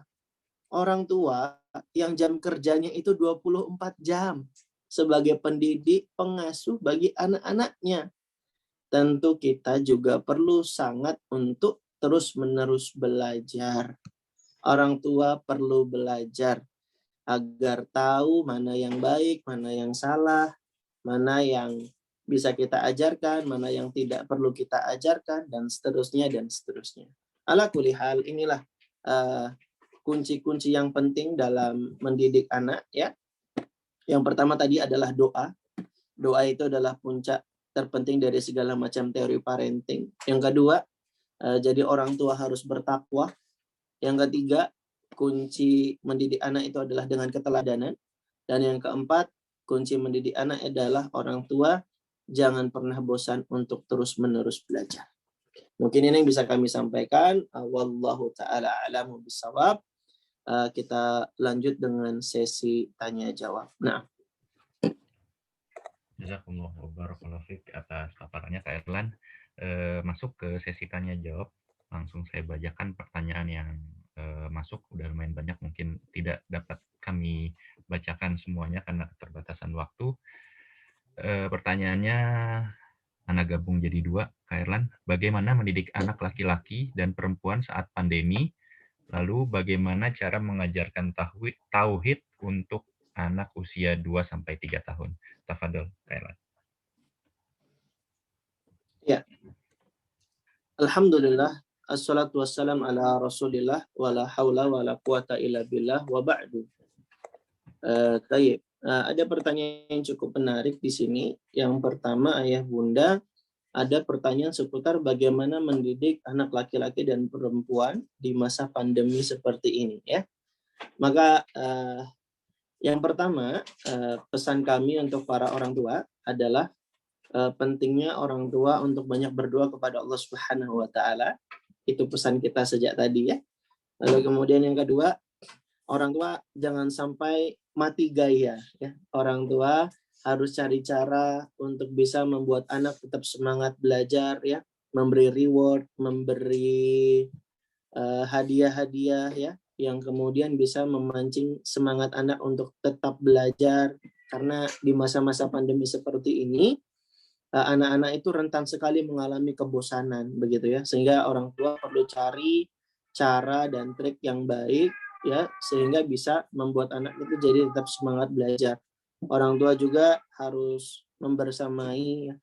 Orang tua yang jam kerjanya itu 24 jam sebagai pendidik, pengasuh bagi anak-anaknya. Tentu kita juga perlu sangat untuk terus-menerus belajar. Orang tua perlu belajar agar tahu mana yang baik, mana yang salah, mana yang bisa kita ajarkan, mana yang tidak perlu kita ajarkan, dan seterusnya, dan seterusnya. Ala kulli hal, inilah kunci-kunci yang penting dalam mendidik anak ya. Yang pertama tadi adalah doa. Doa itu adalah puncak terpenting dari segala macam teori parenting. Yang kedua, jadi orang tua harus bertakwa. Yang ketiga, kunci mendidik anak itu adalah dengan keteladanan. Dan yang keempat, kunci mendidik anak adalah orang tua jangan pernah bosan untuk terus-menerus belajar. Mungkin ini yang bisa kami sampaikan. Wallahu ta'ala a'lamu bishawab. Kita lanjut dengan sesi tanya jawab. Nah, Jazakumullah barakallahu fiik atas paparannya Kak Erlan. Masuk ke sesi tanya jawab. Langsung saya bacakan pertanyaan yang masuk, udah lumayan banyak, mungkin tidak dapat kami bacakan semuanya karena keterbatasan waktu. Pertanyaannya Ana gabung jadi 2, Kak Erlan. Bagaimana mendidik anak laki-laki dan perempuan saat pandemi? Lalu bagaimana cara mengajarkan tauhid untuk anak usia 2-3 tahun? Tafadhol, Kak Erlan. Ya. Alhamdulillah, assalatu wassalam ala Rasulillah wala haula wala quwata illa billah wa ba'du. Tayyib. Ada pertanyaan yang cukup menarik di sini. Yang pertama, ayah bunda, ada pertanyaan seputar bagaimana mendidik anak laki-laki dan perempuan di masa pandemi seperti ini ya. Maka yang pertama, pesan kami untuk para orang tua adalah pentingnya orang tua untuk banyak berdoa kepada Allah Subhanahu wa taala. Itu pesan kita sejak tadi ya. Lalu kemudian yang kedua, orang tua jangan sampai mati gaya ya. Orang tua harus cari cara untuk bisa membuat anak tetap semangat belajar ya, memberi reward, memberi hadiah-hadiah ya, yang kemudian bisa memancing semangat anak untuk tetap belajar. Karena di masa-masa pandemi seperti ini, anak-anak itu rentan sekali mengalami kebosanan begitu ya, sehingga orang tua perlu cari cara dan trik yang baik ya, sehingga bisa membuat anak itu jadi tetap semangat belajar. Orang tua juga harus membersamai ya,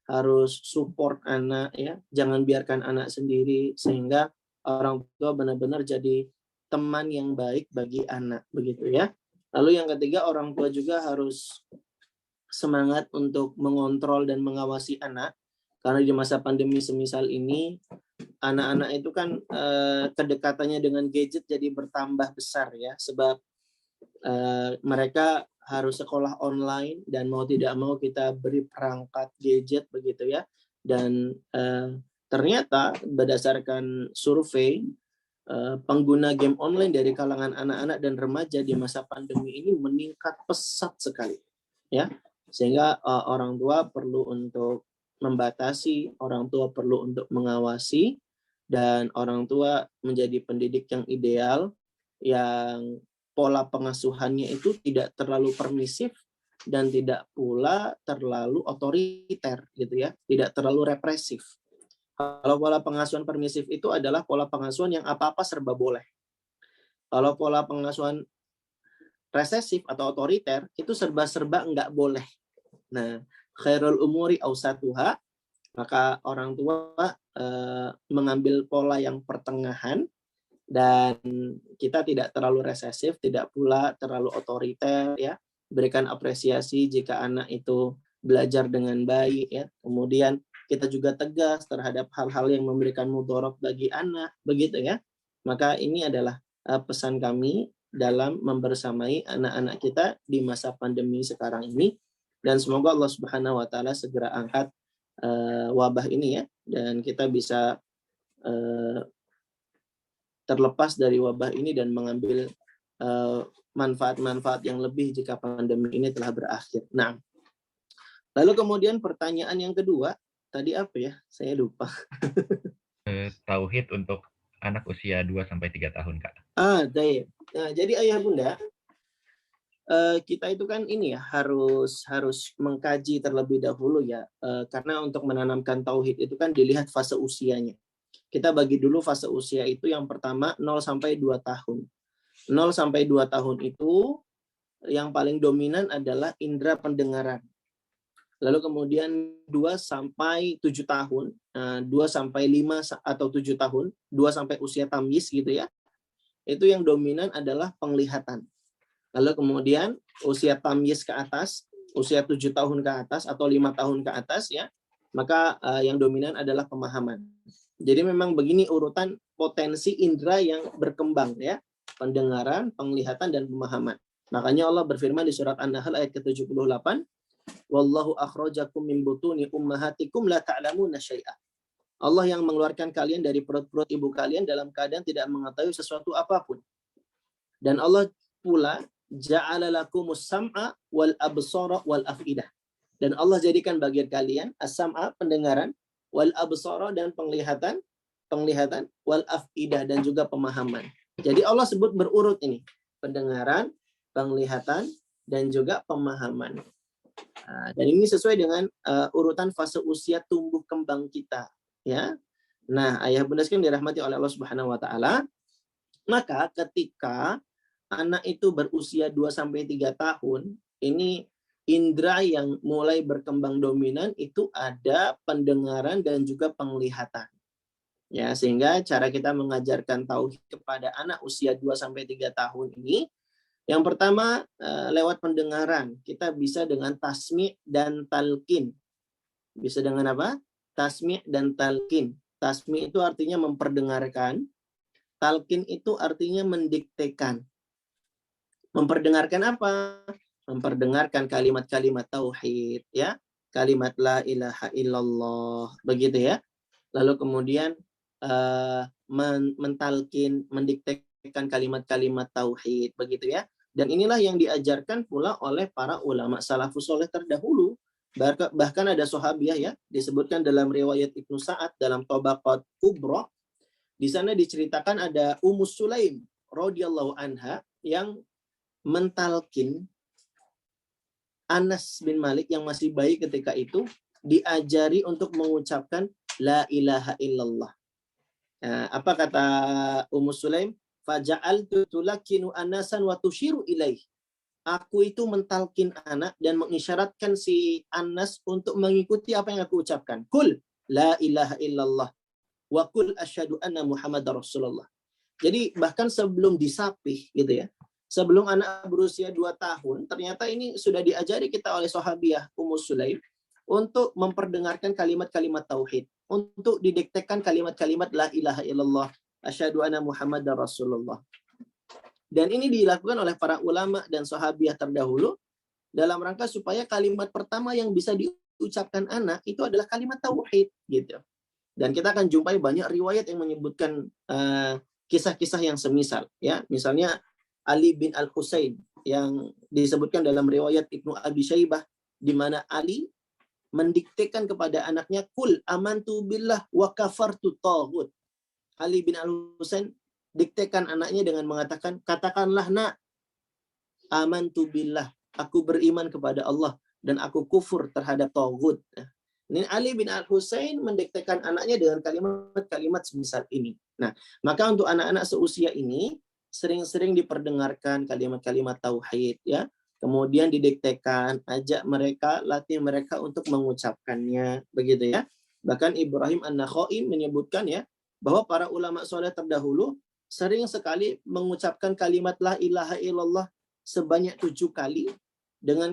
harus support anak ya, jangan biarkan anak sendiri, sehingga orang tua benar-benar jadi teman yang baik bagi anak begitu ya. Lalu yang ketiga, orang tua juga harus semangat untuk mengontrol dan mengawasi anak, karena di masa pandemi semisal ini anak-anak itu kan kedekatannya dengan gadget jadi bertambah besar ya, sebab mereka harus sekolah online dan mau tidak mau kita beri perangkat gadget begitu ya. Dan ternyata berdasarkan survei, pengguna game online dari kalangan anak-anak dan remaja di masa pandemi ini meningkat pesat sekali ya, sehingga orang tua perlu untuk membatasi, orang tua perlu untuk mengawasi, dan orang tua menjadi pendidik yang ideal, yang pola pengasuhannya itu tidak terlalu permisif dan tidak pula terlalu otoriter gitu ya, tidak terlalu represif. Kalau pola pengasuhan permisif itu adalah pola pengasuhan yang apa-apa serba boleh. Kalau pola pengasuhan resesif atau otoriter itu serba-serba enggak boleh. Nah, khairul umuri awsatuha, maka orang tua mengambil pola yang pertengahan, dan kita tidak terlalu resesif, tidak pula terlalu otoriter ya. Berikan apresiasi jika anak itu belajar dengan baik ya. Kemudian kita juga tegas terhadap hal-hal yang memberikan mudarat bagi anak, begitu ya. Maka ini adalah pesan kami dalam membersamai anak-anak kita di masa pandemi sekarang ini, dan semoga Allah Subhanahu wa taala segera angkat wabah ini ya, dan kita bisa terlepas dari wabah ini dan mengambil manfaat-manfaat yang lebih jika pandemi ini telah berakhir. Nah, lalu kemudian pertanyaan yang kedua, tadi apa ya? Saya lupa. Tauhid untuk anak usia 2-3 tahun, Kak. Baik. Nah, jadi ayah bunda, kita itu kan ini ya harus mengkaji terlebih dahulu ya, karena untuk menanamkan tauhid itu kan dilihat fase usianya. Kita bagi dulu fase usia itu, yang pertama 0-2 tahun. 0-2 tahun itu yang paling dominan adalah indera pendengaran. Lalu kemudian 2-7 tahun, 2-5 atau 7 tahun, 2 sampai usia tamyiz gitu ya. Itu yang dominan adalah penglihatan. Lalu kemudian usia tamyiz ke atas, usia 7 tahun ke atas atau 5 tahun ke atas ya, maka yang dominan adalah pemahaman. Jadi memang begini urutan potensi indera yang berkembang ya, pendengaran, penglihatan, dan pemahaman. Makanya Allah berfirman di surat An-Nahl ayat ke-78, wallahu akhrajakum min butuni ummahatikum la ta'lamuna syai'a. Allah yang mengeluarkan kalian dari perut-perut ibu kalian dalam keadaan tidak mengetahui sesuatu apapun. Dan Allah pula ja'ala lakumus sam'a wal absara wal afidah. Dan Allah jadikan bagi kalian as-sam'a, pendengaran, wal absara, dan penglihatan, wal afidah, dan juga pemahaman. Jadi Allah sebut berurut ini, pendengaran, penglihatan, dan juga pemahaman. Dan ini sesuai dengan urutan fase usia tumbuh kembang kita, ya. Nah, ayah bunda sekalian dirahmati oleh Allah Subhanahu wa taala, maka ketika anak itu berusia 2-3 tahun, ini indera yang mulai berkembang dominan itu ada pendengaran dan juga penglihatan. Ya, sehingga cara kita mengajarkan tauhid kepada anak usia 2-3 tahun ini, yang pertama lewat pendengaran. Kita bisa dengan tasmi' dan talqin. Bisa dengan apa? Tasmi' dan talqin. Tasmi' itu artinya memperdengarkan, talqin itu artinya mendiktekan. Memperdengarkan apa? Memperdengarkan kalimat-kalimat tauhid, ya. Kalimat la ilaha illallah, begitu ya. Lalu kemudian mentalkin, mendiktekan kalimat-kalimat tauhid, begitu ya. Dan inilah yang diajarkan pula oleh para ulama salafus saleh terdahulu. Bahkan ada sahabiah ya, disebutkan dalam riwayat Ibnu Sa'ad dalam Tabaqat Kubra. Di sana diceritakan ada Ummu Sulaim radhiyallahu anha yang mentalkin Anas bin Malik yang masih bayi ketika itu, diajari untuk mengucapkan la ilaha illallah. Nah, apa kata Ummu Sulaim? Faja'altu tulakinu Anasan wa tushiru ilaih. Aku itu mentalkin anak dan mengisyaratkan si Anas untuk mengikuti apa yang aku ucapkan. Kul la ilaha illallah wa kul asyhadu anna Muhammadar Rasulullah. Jadi bahkan sebelum disapih gitu ya. Sebelum anak berusia 2 tahun, ternyata ini sudah diajari kita oleh sahabiah Ummu Sulaim untuk memperdengarkan kalimat-kalimat tauhid, untuk didiktekan kalimat-kalimat la ilaha illallah, asyhadu anna Muhammadar Rasulullah. Dan ini dilakukan oleh para ulama dan sahabiah terdahulu dalam rangka supaya kalimat pertama yang bisa diucapkan anak itu adalah kalimat tauhid gitu. Dan kita akan jumpai banyak riwayat yang menyebutkan kisah-kisah yang semisal, ya. Misalnya Ali bin Al-Husain yang disebutkan dalam riwayat Ibnu Abi Syaibah, di mana Ali mendiktekan kepada anaknya, kul amantu billah wa kafartu taghut. Ali bin Al-Husain diktekan anaknya dengan mengatakan, katakanlah nak, amantu billah, aku beriman kepada Allah dan aku kufur terhadap taghut. Ini Ali bin Al-Husain mendiktekan anaknya dengan kalimat-kalimat semisal ini. Nah, maka untuk anak-anak seusia ini sering-sering diperdengarkan kalimat-kalimat tauhid, ya. Kemudian didiktekan, ajak mereka, latih mereka untuk mengucapkannya, begitu ya. Bahkan Ibrahim An-Nakhai menyebutkan ya, bahwa para ulama soleh terdahulu sering sekali mengucapkan kalimat la ilaha illallah sebanyak 7 kali dengan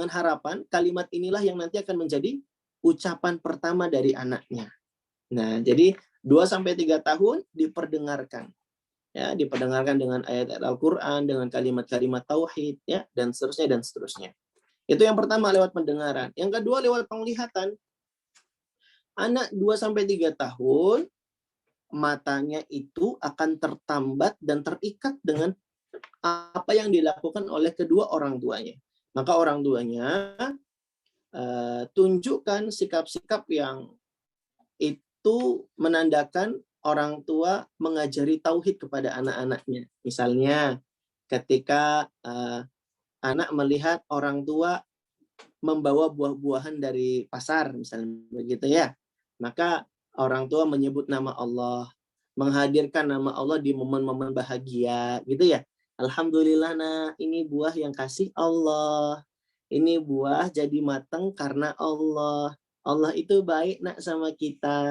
harapan kalimat inilah yang nanti akan menjadi ucapan pertama dari anaknya. Nah, jadi 2-3 tahun diperdengarkan. Ya, diperdengarkan dengan ayat-ayat Al-Qur'an, dengan kalimat-kalimat tauhid, ya, dan seterusnya dan seterusnya. Itu yang pertama lewat pendengaran. Yang kedua lewat penglihatan. Anak 2-3 tahun matanya itu akan tertambat dan terikat dengan apa yang dilakukan oleh kedua orang tuanya. Maka orang tuanya tunjukkan sikap-sikap yang itu menandakan orang tua mengajari tauhid kepada anak-anaknya. Misalnya ketika anak melihat orang tua membawa buah-buahan dari pasar, misalnya begitu ya, maka orang tua menyebut nama Allah, menghadirkan nama Allah di momen-momen bahagia, gitu ya. Alhamdulillah nak, ini buah yang kasih Allah. Ini buah jadi matang karena Allah. Allah itu baik nak sama kita.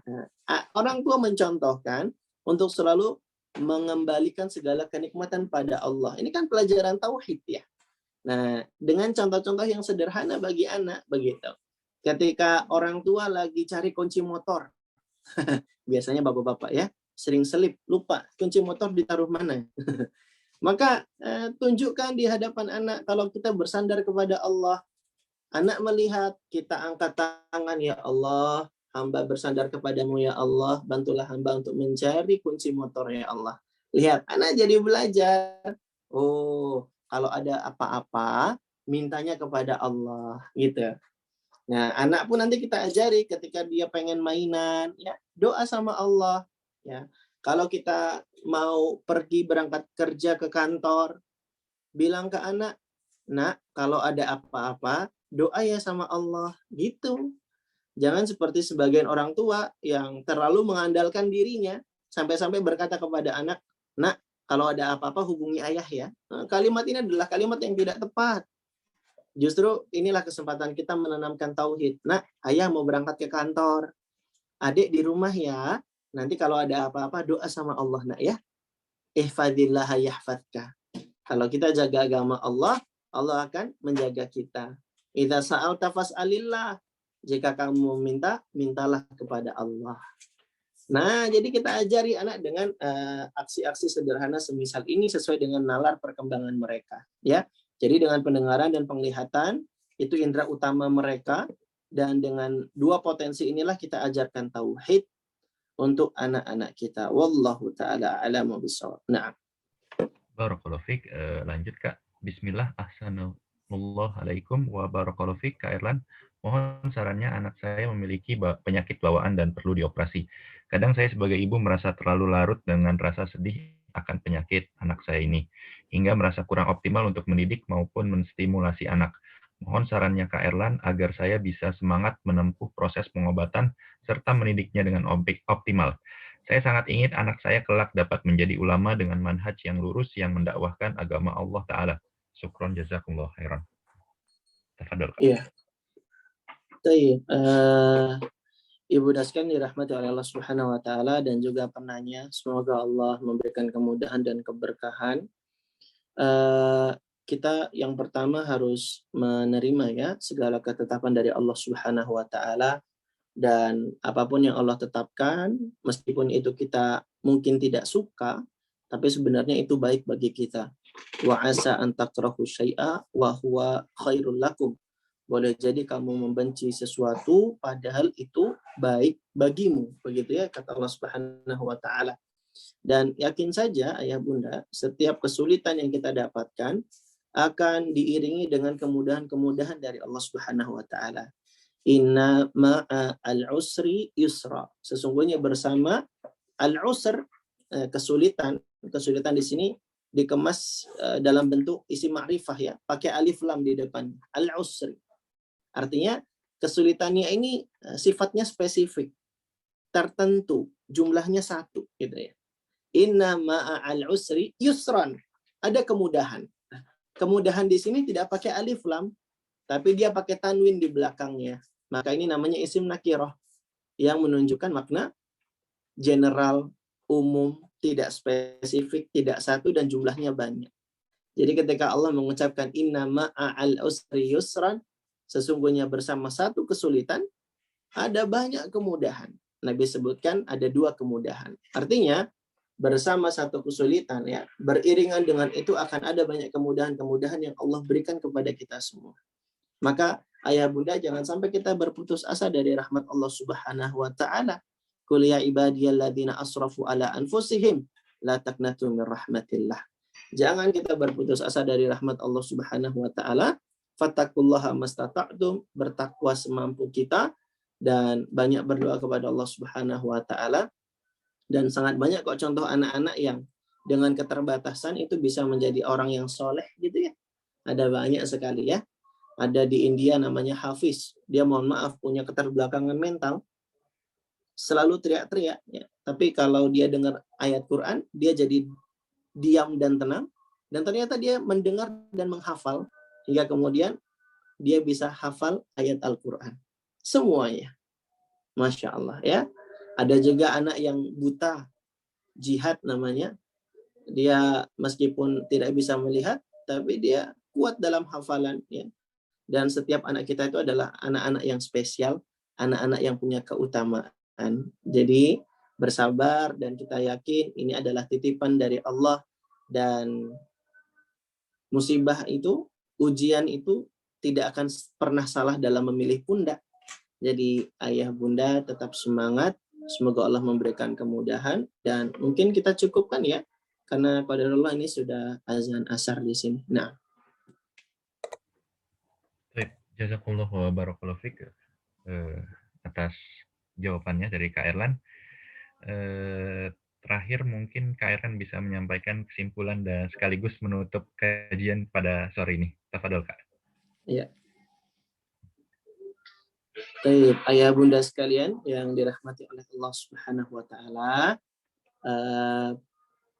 Nah, orang tua mencontohkan untuk selalu mengembalikan segala kenikmatan pada Allah. Ini kan pelajaran tauhid ya. Nah, dengan contoh-contoh yang sederhana bagi anak begitu. Ketika orang tua lagi cari kunci motor, biasanya bapak-bapak ya, sering selip, lupa kunci motor ditaruh mana. Maka tunjukkan di hadapan anak kalau kita bersandar kepada Allah. Anak melihat kita angkat tangan, ya Allah, hamba bersandar kepadamu ya Allah, bantulah hamba untuk mencari kunci motor ya Allah. Lihat, anak jadi belajar. Oh, kalau ada apa-apa, mintanya kepada Allah, gitu. Nah, anak pun nanti kita ajari ketika dia pengen mainan, ya, doa sama Allah, ya. Kalau kita mau pergi berangkat kerja ke kantor, bilang ke anak, nak, kalau ada apa-apa, doa ya sama Allah, gitu. Jangan seperti sebagian orang tua yang terlalu mengandalkan dirinya, sampai-sampai berkata kepada anak, nak, kalau ada apa-apa hubungi ayah ya. Nah, kalimat ini adalah kalimat yang tidak tepat. Justru inilah kesempatan kita menanamkan tauhid. Nak, ayah mau berangkat ke kantor. Adik di rumah ya. Nanti kalau ada apa-apa doa sama Allah nak ya. Ihfadillah yahfadka. Kalau kita jaga agama Allah, Allah akan menjaga kita. Idza sa'alta fas'alillah. Jika kamu meminta, mintalah kepada Allah. Nah, jadi kita ajari anak dengan aksi-aksi sederhana semisal ini sesuai dengan nalar perkembangan mereka, ya. Jadi dengan pendengaran dan penglihatan itu indera utama mereka, dan dengan dua potensi inilah kita ajarkan tauhid untuk anak-anak kita. Wallahu taala a'lamu bishawab. Nah, Barakallahu fiik. Lanjut Kak. Bismillah, Assalamualaikum wa barakallahu fiik, Kak Erlan. Mohon sarannya, anak saya memiliki penyakit bawaan dan perlu dioperasi. Kadang saya sebagai ibu merasa terlalu larut dengan rasa sedih akan penyakit anak saya ini, hingga merasa kurang optimal untuk mendidik maupun menstimulasi anak. Mohon sarannya Kak Erlan agar saya bisa semangat menempuh proses pengobatan serta mendidiknya dengan optimal. Saya sangat ingin anak saya kelak dapat menjadi ulama dengan manhaj yang lurus yang mendakwahkan agama Allah Ta'ala. Syukron jazakumullah khairan. Tafadhol, Kak. iya. Baik, Ibu Daskan dirahmati oleh Allah Subhanahu wa taala dan juga penanya, semoga Allah memberikan kemudahan dan keberkahan. Kita yang pertama harus menerima ya segala ketetapan dari Allah Subhanahu wa taala, dan apapun yang Allah tetapkan, meskipun itu kita mungkin tidak suka, tapi sebenarnya itu baik bagi kita. Wa asa an takrahu syai'a wa huwa khairul lakum. Boleh jadi kamu membenci sesuatu padahal itu baik bagimu, begitu ya kata Allah Subhanahu wa taala. Dan yakin saja ayah bunda, setiap kesulitan yang kita dapatkan akan diiringi dengan kemudahan-kemudahan dari Allah Subhanahu wa taala. Inna ma'a al-usri yusra. Sesungguhnya bersama al-usr, kesulitan di sini dikemas dalam bentuk isim ma'rifah ya, pakai alif lam di depan. Al-usri. Artinya kesulitannya ini sifatnya spesifik, tertentu, jumlahnya satu gitu ya. Inna ma'al usri yusran. Ada kemudahan. Kemudahan di sini tidak pakai alif lam, tapi dia pakai tanwin di belakangnya. Maka ini namanya isim nakirah yang menunjukkan makna general, umum, tidak spesifik, tidak satu, dan jumlahnya banyak. Jadi ketika Allah mengucapkan inna ma'al usri yusran, sesungguhnya bersama satu kesulitan ada banyak kemudahan. Nabi sebutkan ada dua kemudahan. Artinya bersama satu kesulitan ya, beriringan dengan itu akan ada banyak kemudahan-kemudahan yang Allah berikan kepada kita semua. Maka ayah bunda jangan sampai kita berputus asa dari rahmat Allah Subhanahu wa taala. Qul ya ibadiyalladzina asrafu ala anfusihim la taqnatu min rahmatillah. Jangan kita berputus asa dari rahmat Allah Subhanahu wa taala. Fattaqullaha mastata'tum, bertakwa semampu kita dan banyak berdoa kepada Allah Subhanahu wa taala. Dan sangat banyak kok contoh anak-anak yang dengan keterbatasan itu bisa menjadi orang yang soleh gitu ya. Ada banyak sekali ya. Ada di India namanya Hafiz. Dia mohon maaf punya keterbelakangan mental. Selalu teriak-teriak ya. Tapi kalau dia dengar ayat Quran, dia jadi diam dan tenang. Dan ternyata dia mendengar dan menghafal. Hingga kemudian dia bisa hafal ayat Al-Quran. Semuanya. Masya Allah ya. Ada juga anak yang buta, jihad namanya. Dia meskipun tidak bisa melihat, tapi dia kuat dalam hafalan. Ya. Dan setiap anak kita itu adalah anak-anak yang spesial, anak-anak yang punya keutamaan. Jadi bersabar dan kita yakin ini adalah titipan dari Allah. Dan musibah itu, ujian itu tidak akan pernah salah dalam memilih pundak. Jadi ayah bunda tetap semangat. Semoga Allah memberikan kemudahan. Dan mungkin kita cukupkan ya. Karena qadarullah ini sudah azan asar di sini. Nah. Jazakumullah wa barakallahu fiik atas jawabannya dari Kak Erlan. Terakhir mungkin Kak Erlan bisa menyampaikan kesimpulan dan sekaligus menutup kajian pada sore ini. Tafadhol Kak. Iya. Baik, ayah bunda sekalian yang dirahmati oleh Allah Subhanahu wa taala,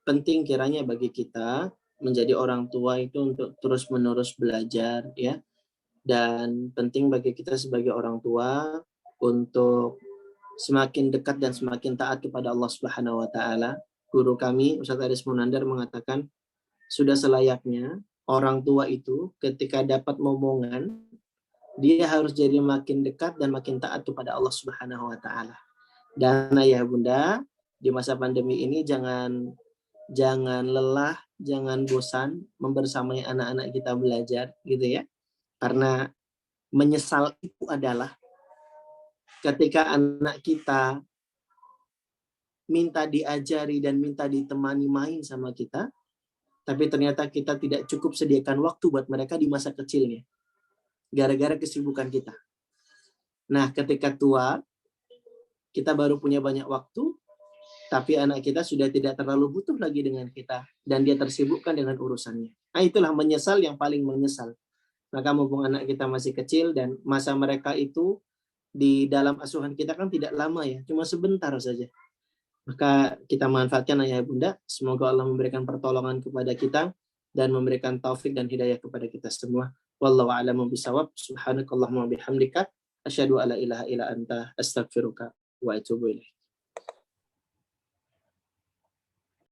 penting kiranya bagi kita menjadi orang tua itu untuk terus-menerus belajar ya. Dan penting bagi kita sebagai orang tua untuk semakin dekat dan semakin taat kepada Allah Subhanahu wa taala. Guru kami Ustaz Aris Munandar mengatakan sudah selayaknya orang tua itu ketika dapat momongan dia harus jadi makin dekat dan makin taat kepada Allah Subhanahu wa taala. Dan ayah bunda, di masa pandemi ini jangan lelah, jangan bosan membersamai anak-anak kita belajar gitu ya. Karena menyesal itu adalah ketika anak kita minta diajari dan minta ditemani main sama kita, tapi ternyata kita tidak cukup sediakan waktu buat mereka di masa kecilnya. Gara-gara kesibukan kita. Nah, ketika tua, kita baru punya banyak waktu, tapi anak kita sudah tidak terlalu butuh lagi dengan kita, dan dia tersibukkan dengan urusannya. Nah, itulah menyesal yang paling menyesal. Maka mumpung anak kita masih kecil, dan masa mereka itu di dalam asuhan kita kan tidak lama ya, cuma sebentar saja. Maka kita manfaatkan ayah bunda, semoga Allah memberikan pertolongan kepada kita, dan memberikan taufik dan hidayah kepada kita semua. Wallahu a'lamu bishawab. Subhanakallahumma bihamdika asyhadu alla ilaha illa anta astaghfiruka wa atubu ilaik.